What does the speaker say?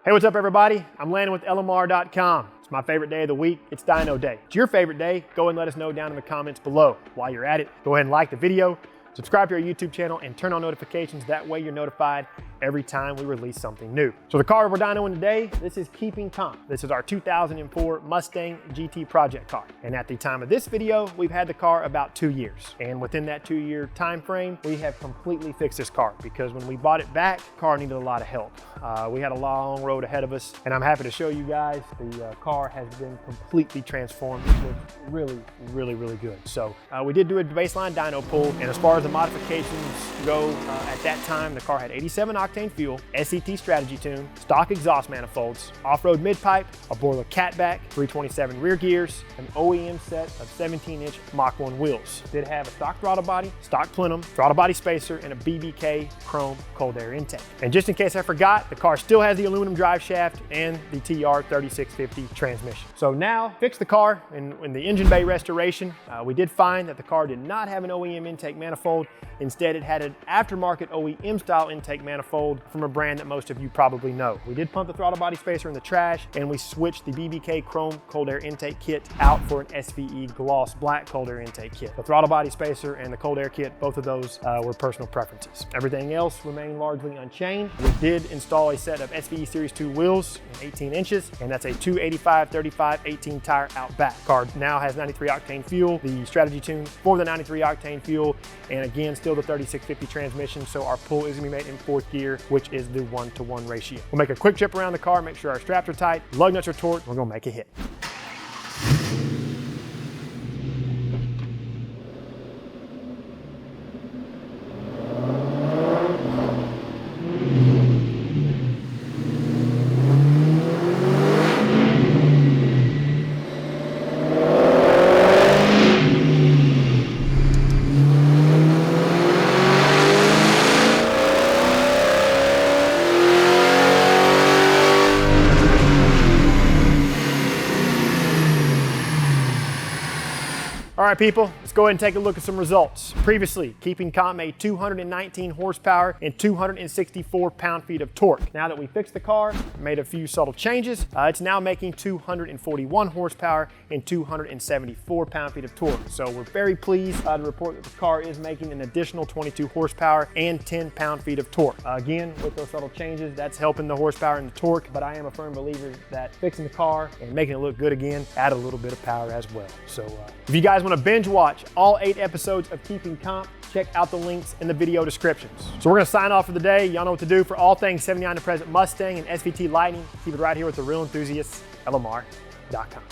Hey, what's up everybody? I'm Landon with LMR.com. It's my favorite day of the week. It's Dyno Day. It's your favorite day. Go and let us know down in the comments below. While you're at it, go ahead and like the video, subscribe to our YouTube channel, and turn on notifications. That way you're notified every time we release something new. So the car we're dynoing today, this is Keeping Comp. This is our 2004 Mustang GT project car. And at the time of this video, we've had the car about 2 years. And within that 2-year time frame, we have completely fixed this car because when we bought it back, the car needed a lot of help. We had a long road ahead of us, and I'm happy to show you guys the car has been completely transformed. It looks really good. So we did do a baseline dyno pull, and as far as the modifications go, at that time, the car had 87 octane fuel, SET strategy tune, stock exhaust manifolds, off-road mid-pipe, a Borla catback, 327 rear gears, an OEM set of 17-inch Mach 1 wheels. Did have a stock throttle body, stock plenum, throttle body spacer, and a BBK chrome cold air intake. And just in case I forgot, the car still has the aluminum drive shaft and the TR3650 transmission. So now, fix the car in the engine bay restoration. We did find that the car did not have an OEM intake manifold. Instead, it had an aftermarket OEM style intake manifold from a brand that most of you probably know. We did pump the throttle body spacer in the trash, and we switched the BBK chrome cold air intake kit out for an SVE gloss black cold air intake kit. The throttle body spacer and the cold air kit, both of those were personal preferences. Everything else remained largely unchanged. We did install a set of SVE Series 2 wheels in 18 inches, and that's a 285/35/18 tire out back. Car now has 93 octane fuel, the strategy tune for the 93 octane fuel, and again, still the 3650 transmission, so our pull is gonna be made in 4th gear, which is the 1-to-1 ratio. We'll make a quick trip around the car, make sure our straps are tight, lug nuts are torqued, we're gonna make a hit. All right, people, let's go ahead and take a look at some results. Previously, Keeping Comp made 219 horsepower and 264 pound-feet of torque. Now that we fixed the car, made a few subtle changes, it's now making 241 horsepower and 274 pound-feet of torque. So we're very pleased to report that the car is making an additional 22 horsepower and 10 pound-feet of torque. Again, with those subtle changes, that's helping the horsepower and the torque, but I am a firm believer that fixing the car and making it look good again add a little bit of power as well. So if you guys want to binge watch all 8 episodes of Keeping Comp, check out the links in the video descriptions. So we're gonna sign off for the day. Y'all know what to do for all things 79 to present Mustang and SVT Lightning. Keep it right here with the real enthusiasts, LMR.com.